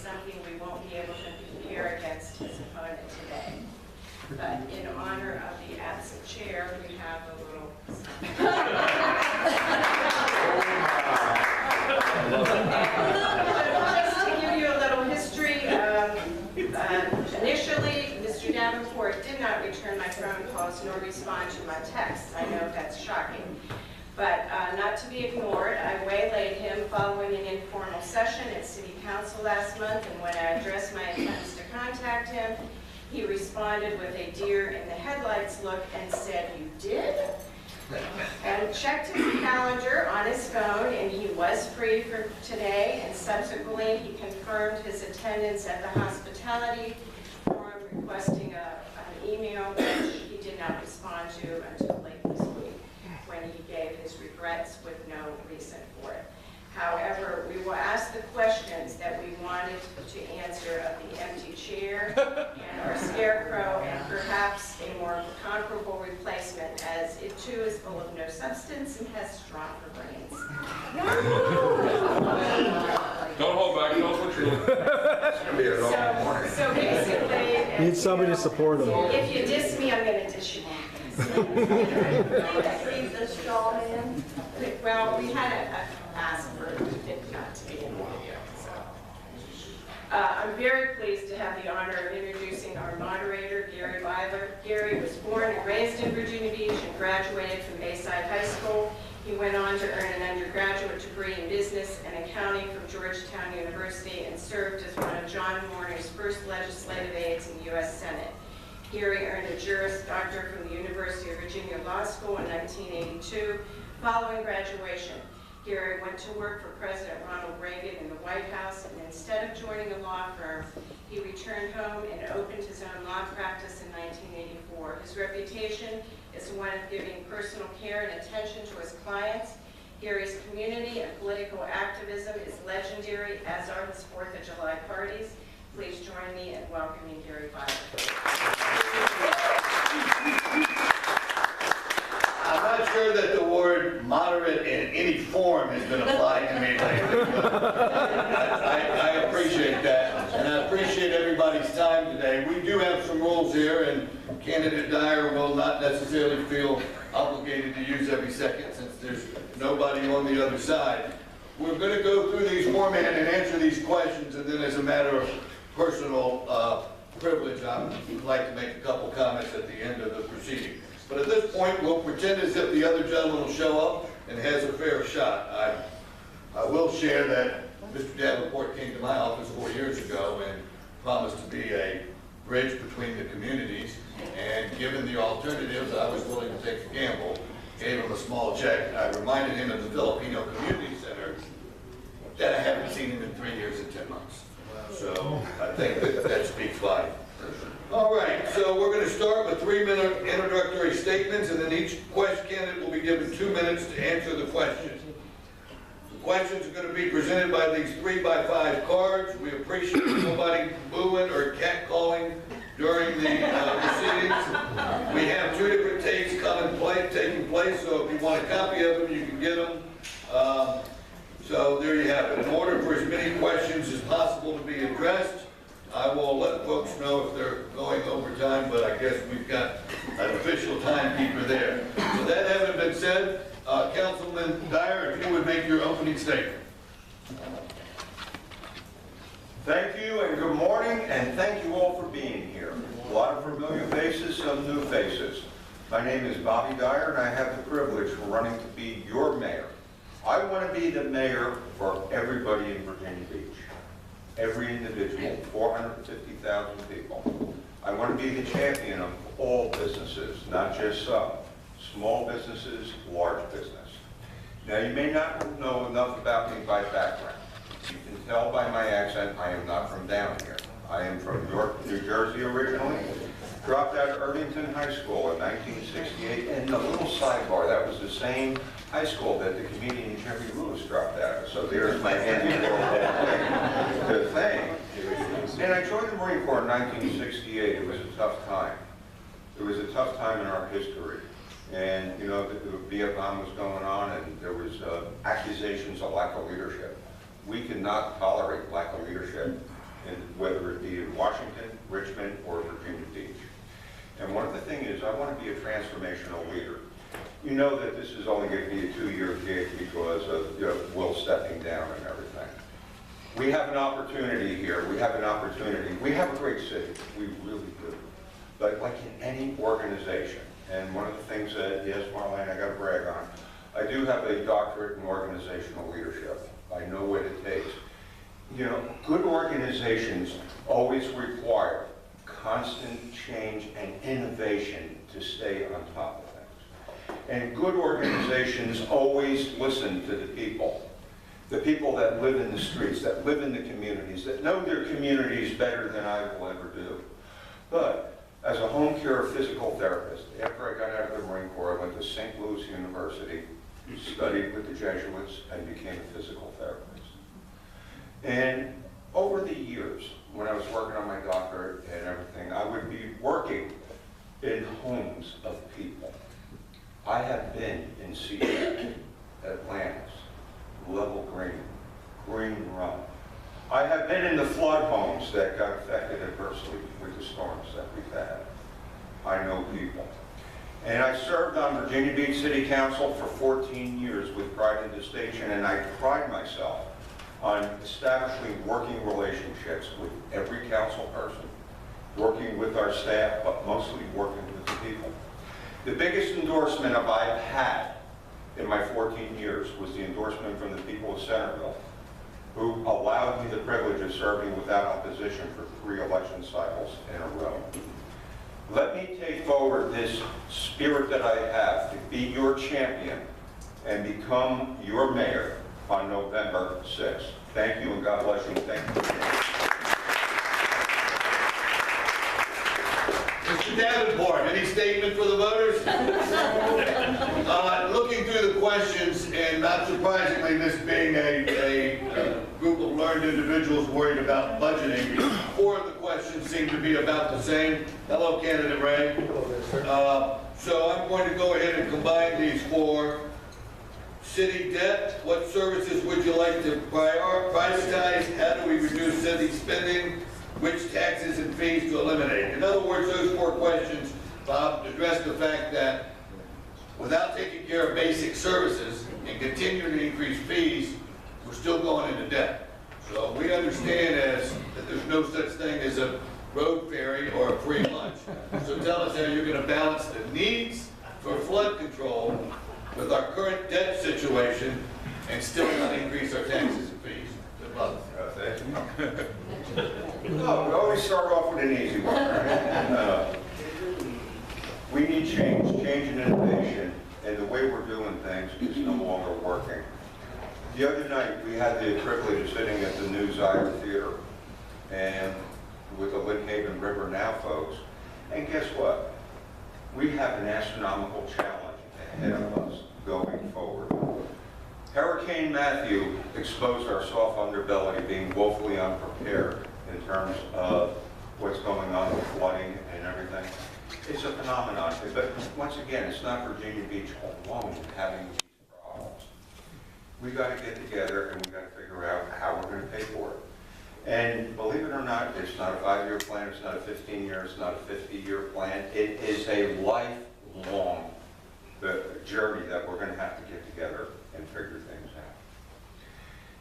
something we won't be able to compare against his opponent today. But in honor of the absent chair, we have a little just to give you a little history, initially, Mr. Davenport did not return my phone calls nor respond to my texts. I know that's shocking. But not to be ignored, I waylaid him following an informal session at City Council last month, and when I addressed my attempts to contact him, he responded with a deer in the headlights look and said, "You did?" And checked his calendar on his phone, and he was free for today, and subsequently he confirmed his attendance at the hospitality forum, requesting an email which he did not respond to until late this week, when he gave his regrets with no reason for it. However, we will ask the questions that we wanted to answer of the empty chair and our scarecrow, and perhaps a more comparable replacement, as it too is full of no substance and has stronger brains. Don't hold back, don't put your So basically, Need somebody to support him. if you diss me, I'm going to diss you back. Leave the straw man. Well, we had a ask for it not to be in the video, so. I'm very pleased to have the honor of introducing our moderator, Gary Weiler. Gary was born and raised in Virginia Beach and graduated from Bayside High School. He went on to earn an undergraduate degree in business and accounting from Georgetown University and served as one of John Warner's first legislative aides in the U.S. Senate. Gary earned a Juris Doctor from the University of Virginia Law School in 1982. Following graduation, Gary went to work for President Ronald Reagan in the White House, and instead of joining a law firm, he returned home and opened his own law practice in 1984. His reputation is one of giving personal care and attention to his clients. Gary's community and political activism is legendary, as are his 4th of July parties. Please join me in welcoming Gary Weiler. I'm not sure that the word moderate in any form has been applied to me lately. I appreciate that, and I appreciate everybody's time today. We do have some rules here, and Candidate Dyer will not necessarily feel obligated to use every second since there's nobody on the other side. We're going to go through these format and answer these questions, and then as a matter of personal privilege, I would like to make a couple comments at the end of the proceeding. But at this point, we'll pretend as if the other gentleman will show up and has a fair shot. I will share that Mr. Davenport came to my office 4 years ago and promised to be a bridge between the communities. And given the alternatives, I was willing to take a gamble, gave him a small check. I reminded him of the Filipino Community Center that I haven't seen him in 3 years and 10 months. So I think that speaks volumes. All right, so we're going to start with 3-minute introductory statements, and then each candidate will be given 2 minutes to answer the question. The questions are going to be presented by these 3x5 cards. We appreciate nobody booing or catcalling during the proceedings. We have 2 different tapes taking place, so if you want a copy of them, you can get them. So there you have it. In order for as many questions as possible to be addressed, I will let folks know if they're going over time, but I guess we've got an official timekeeper there. So that having been said, Councilman Dyer, if you would make your opening statement. Thank you and good morning, and thank you all for being here. A lot of familiar faces, some new faces. My name is Bobby Dyer, and I have the privilege of running to be your mayor. I want to be the mayor for everybody in Virginia Beach. Every individual, 450,000 people. I want to be the champion of all businesses, not just some. Small businesses, large business. Now, you may not know enough about me by background. You can tell by my accent I am not from down here. I am from New Jersey originally. Dropped out of Irvington High School in 1968. And a little sidebar, that was the same high school that the comedian Jerry Lewis dropped out of. So there's my handy little thing. And I joined the Marine Corps in 1968. It was a tough time. It was a tough time in our history. And, you know, the Vietnam was going on, and there was accusations of lack of leadership. We cannot tolerate lack of leadership whether it be in Washington, Richmond, or Virginia Beach. And one of the things is I want to be a transformational leader. You know that this is only going to be a 2-year gig because of Will stepping down and everything. We have an opportunity here. We have an opportunity. We have a great city. We really do. But like in any organization, and one of the things that, yes, Marlene, I got to brag on, I do have a doctorate in organizational leadership. I know what it takes. You know, good organizations always require constant change and innovation to stay on top of things. And good organizations always listen to the people that live in the streets, that live in the communities, that know their communities better than I will ever do. But as a home care physical therapist, after I got out of the Marine Corps, I went to St. Louis University, studied with the Jesuits, and became a physical therapist. And over the years, when I was working on my doctorate and everything, I would be working in homes of people. I have been in Seattle, Atlantis, Level Green, Green Run. I have been in the flood homes that got affected adversely with the storms that we've had. I know people. And I served on Virginia Beach City Council for 14 years with pride and distinction, and I pride myself on establishing working relationships with every council person, working with our staff, but mostly working with the people. The biggest endorsement I've had in my 14 years was the endorsement from the people of Centerville, who allowed me the privilege of serving without opposition for 3 election cycles in a row. Let me take forward this spirit that I have to be your champion and become your mayor on November 6th. Thank you, and God bless you. Thank you. Mr. Davenport, any statement for the voters? Looking through the questions, and not surprisingly, this being a group of learned individuals worried about budgeting, 4 of the questions seem to be about the same. Hello, Candidate Ray. So I'm going to go ahead and combine these 4. City debt, what services would you like to privatize? How do we reduce city spending? Which taxes and fees to eliminate? In other words, those 4 questions, Bob, address the fact that without taking care of basic services and continuing to increase fees, we're still going into debt. So we understand that there's no such thing as a road ferry or a free lunch. So tell us how you're going to balance the needs for flood control with our current debt situation and still not increase our taxes and fees. Good luck. No, we always start off with an easy one, right? We need change and innovation, and the way we're doing things is no longer working. The other night, we had the privilege of sitting at the New Zyre Theater, and with the Lynn Haven River Now folks, and guess what? We have an astronomical challenge ahead of us going forward. Hurricane Matthew exposed our soft underbelly being woefully unprepared in terms of what's going on with flooding and everything. It's a phenomenon, but once again, it's not Virginia Beach alone having these problems. We got to get together and we got to figure out how we're going to pay for it. And believe it or not, it's not a 5-year plan, it's not a 15-year, it's not a 50-year plan. It is a lifelong journey that we're going to have to get together and figure things out.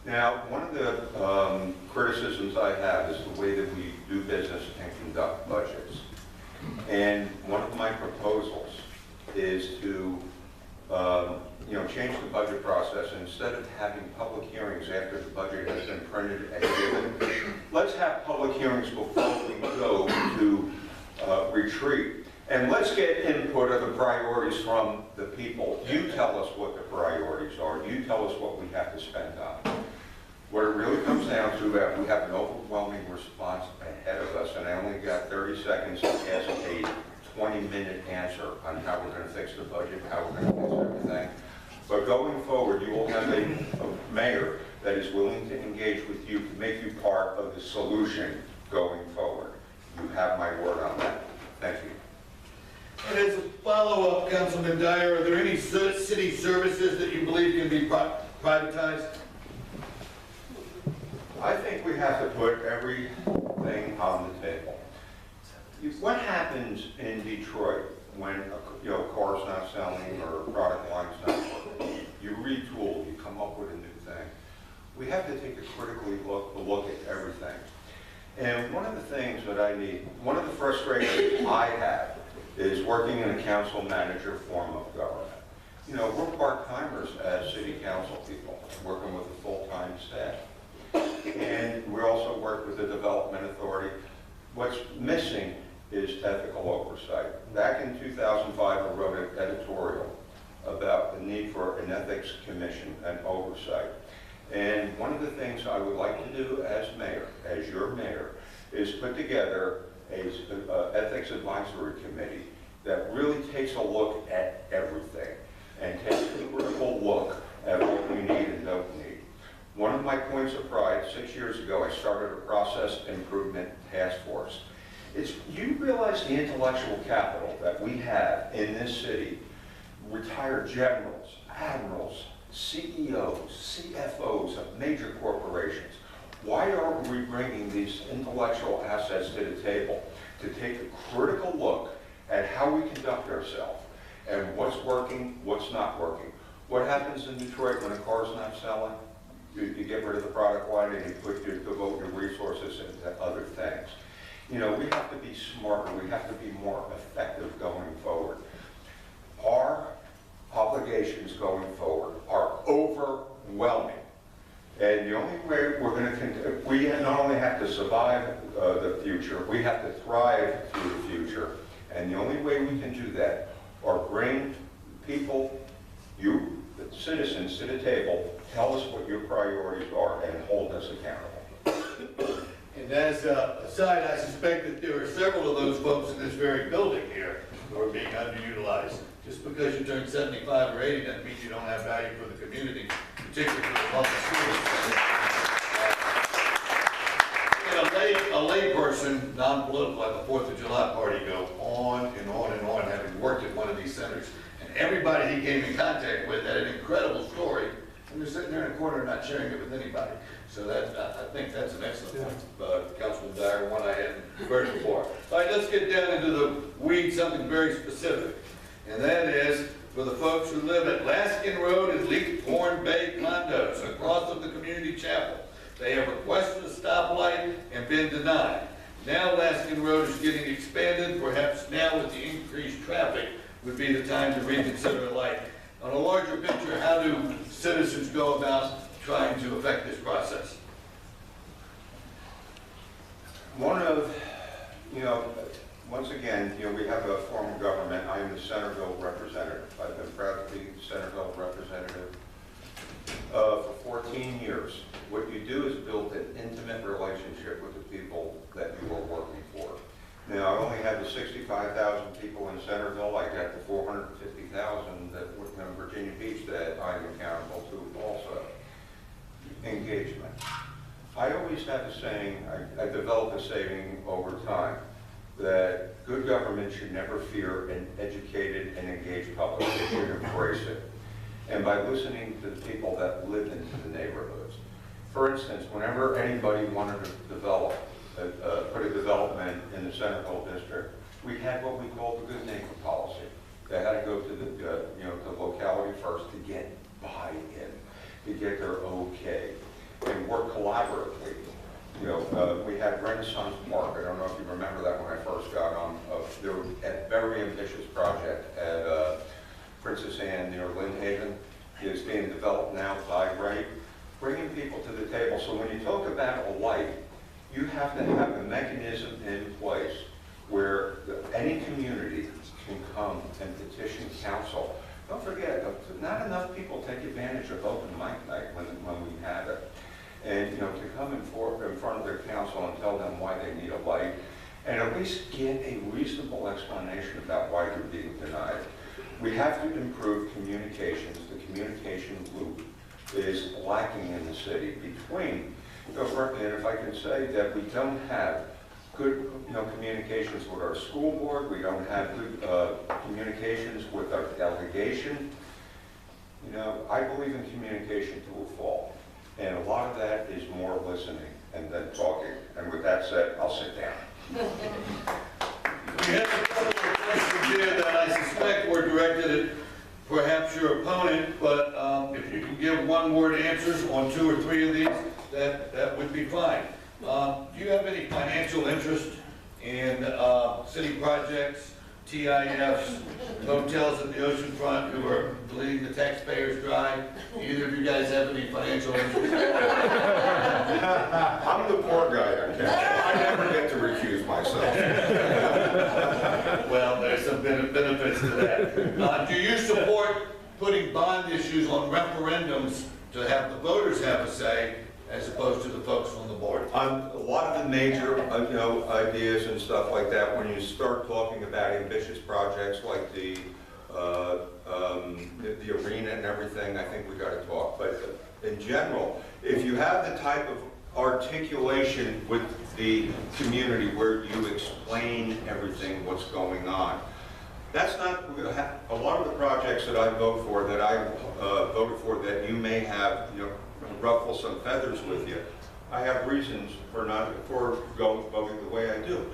Now, one of the criticisms I have is the way that we do business and conduct budgets. And one of my proposals is to change the budget process. And instead of having public hearings after the budget has been printed and given, let's have public hearings before we go to retreat. And let's get input of the priorities from the people. You tell us what the priorities are. You tell us what we have to spend on. What it really comes down to, that we have an overwhelming response ahead of us, and I only got 30 seconds to ask a 20-minute answer on how we're going to fix the budget, how we're going to fix everything. But going forward, you will have a mayor that is willing to engage with you to make you part of the solution going forward. You have my word on that. Thank you. And as a follow-up, Councilman Dyer, are there any city services that you believe can be privatized? I think think we have to put everything on the table. What happens in Detroit when a car's not selling or a product line's not working? You retool, you come up with a new thing. We have to take a critically look at everything. And one of the things that one of the frustrations I have is working in a council manager form of government. You know, we're part-timers as city council people, working with a full-time staff. And we also work with the development authority. What's missing is ethical oversight. Back in 2005, I wrote an editorial about the need for an ethics commission and oversight. And one of the things I would like to do as mayor, as your mayor, is put together an ethics advisory committee that really takes a look at everything and takes a critical look at what we need and don't need. One of my points of pride, 6 years ago, I started a process improvement task force. You realize the intellectual capital that we have in this city, retired generals, admirals, CEOs, CFOs of major corporations. Why aren't we bringing these intellectual assets to the table to take a critical look at how we conduct ourselves and what's working, what's not working? What happens in Detroit when a car's not selling? You get rid of the product line and you devote your resources into other things. You know, we have to be smarter. We have to be more effective going forward. Our obligations going forward are overwhelming. And the only way we're going to, we not only have to survive the future, we have to thrive through the future. And the only way we can do that are bring people, you, the citizens, to the table, tell us what your priorities are, and hold us accountable. And as a side, I suspect that there are several of those folks in this very building here who are being underutilized. Just because you turn 75 or 80 doesn't mean you don't have value for the community, particularly for the public schools. A lay person, non-political, at the 4th of July party, go on and on and on, having worked at one of these centers. And everybody he came in contact with had an incredible story, and they're sitting there in a corner not sharing it with anybody. So that, I think that's an excellent point, Councilman Dyer, one I hadn't heard before. All right, let's get down into the weeds, something very specific. And that is for the folks who live at Laskin Road and Leaphorn Bay condos across from the community chapel. They have requested a stoplight and been denied. Now Laskin Road is getting expanded. Perhaps now with the increased traffic would be the time to reconsider a light. On a larger picture, how do citizens go about trying to affect this process? One of, once again, we have a form of government. I am the Centerville representative. I've been proud to be Centerville representative for 14 years. What you do is build an intimate relationship with the people that you are working for. Now, I only have the 65,000 people in Centerville. I got the 450,000 that in Virginia Beach that I'm accountable to also. Engagement. I always have a saying, I developed a saying over time, that good government should never fear an educated and engaged public. They should embrace it. And by listening to the people that live into the neighborhoods. For instance, whenever anybody wanted to develop, put a development in the Centerville district, we had what we called the good neighbor policy. They had to go to the locality first to get buy-in, to get their okay, and work collaboratively. We had Renaissance Park. I don't know if you remember that when I first got on. There was a very ambitious project at Princess Anne near Lynn Haven. It's being developed now by Ray, bringing people to the table. So when you talk about a light, you have to have a mechanism in place where any community can come and petition council. Don't forget, not enough people take advantage of open mic night when we have it. And to come in front of their council and tell them why they need a light, and at least get a reasonable explanation about why they're being denied. We have to improve communications. The communication loop is lacking in the city between, and if I can say that we don't have good communications with our school board, we don't have good communications with our delegation. I believe in communication to a fault. And a lot of that is more listening. and then talking. And with that said, I'll sit down. We have a couple of questions here that I suspect were directed at perhaps your opponent, but if you can give one-word answers on 2 or 3 of these, that would be fine. Do you have any financial interest in city projects, TIFs, hotels at the oceanfront who are bleeding the taxpayers dry? Either of you guys have any financial interest? I'm the poor guy on council. I never get to recuse myself. Well, there's some benefits to that. Do you support putting bond issues on referendums to have the voters have a say as opposed to the folks on the board? On a lot of the major, ideas and stuff like that, when you start talking about ambitious projects like the arena and everything, I think we got to talk. But in general, if you have the type of articulation with the community where you explain everything, what's going on, that's not, a lot of the projects that I vote for, that I voted for, that you may have, ruffle some feathers with you, I have reasons for voting the way I do.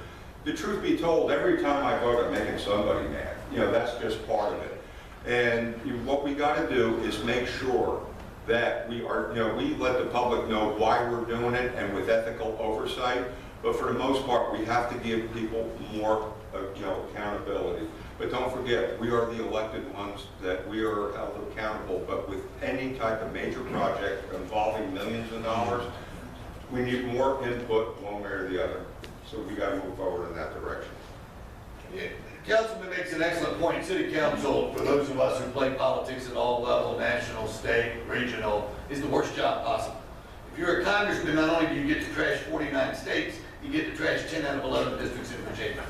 The truth be told, every time I vote, I'm making somebody mad. That's just part of it. And what we got to do is make sure that we are, we let the public know why we're doing it and with ethical oversight. But for the most part, we have to give people more, accountability. But don't forget, we are the elected ones, that we are held accountable. But with any type of major project involving millions of dollars, we need more input one way or the other. So we got to move forward in that direction. Yeah. Councilman makes an excellent point. City council, for those of us who play politics at all levels, national, state, regional, is the worst job possible. If you're a congressman, not only do you get to trash 49 states, you get to trash 10 out of 11 districts in Virginia.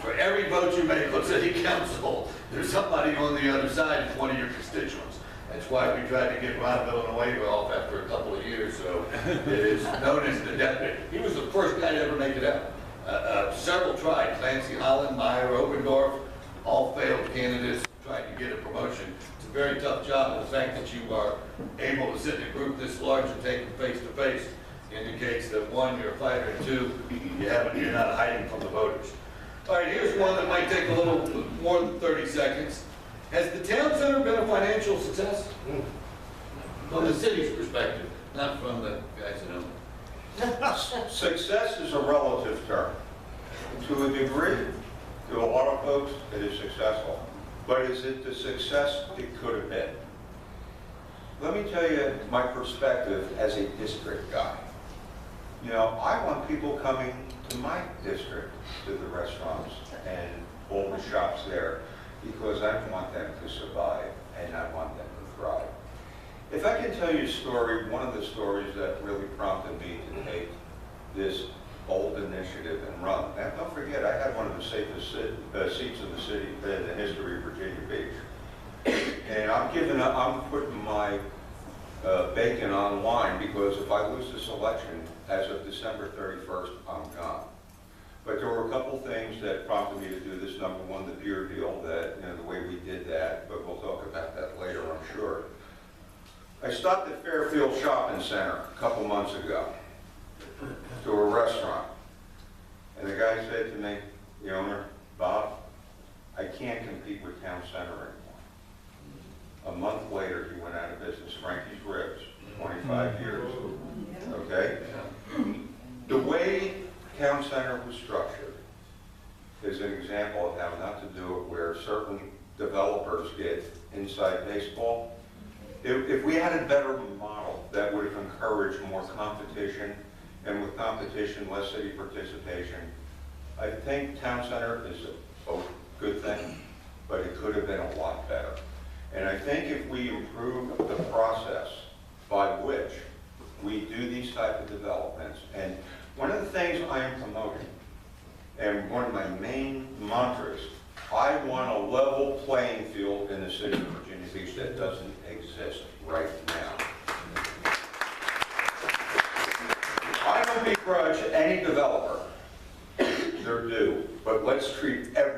For every vote you make on city council, there's somebody on the other side who's one of your constituents. That's why we tried to get Ron Villanueva off after a couple of years, so it is known as the death pit. He was the first guy to ever make it out. Several tried, Clancy, Holland, Meyer, Obendorf, all failed candidates tried to get a promotion. It's a very tough job, and the fact that you are able to sit in a group this large and take them face to face indicates that 1, you're a fighter, and 2, you're not hiding from the voters. All right, here's one that might take a little more than 30 seconds. Has the town center been a financial success? From the city's perspective, not from the guys that own it. Success is a relative term. To a degree, to a lot of folks, it is successful. But is it the success it could have been? Let me tell you my perspective as a district guy. I want people coming to my district, to the restaurants and all the shops there, because I want them to survive and I want them to thrive. If I can tell you a story, one of the stories that really prompted me to take this bold initiative and run. Now, don't forget, I had one of the safest seats in the city in the history of Virginia Beach. And I'm putting my bacon on the line, because if I lose this election as of December 31st, I'm gone. But there were a couple things that prompted me to do this. Number one, the beer deal, that, the way we did that, but we'll talk about that later, I'm sure. I stopped at Fairfield Shopping Center a couple months ago to a restaurant. And the guy said to me, the owner, Bob, I can't compete with Town Center anymore. A month later, he went out of business. Frankie's Ribs, 25 years. Okay? The way Town Center was structured is an example of how not to do it where certain developers get inside baseball. If we had a better model that would have encouraged more competition, and with competition, less city participation, I think Town Center is a good thing, but it could have been a lot better. And I think if we improve the process by which we do these type of developments, and one of the things I am promoting, and one of my main mantras, I want a level playing field in the city of Virginia Beach that doesn't exist right now. I don't begrudge any developer their due, but let's treat every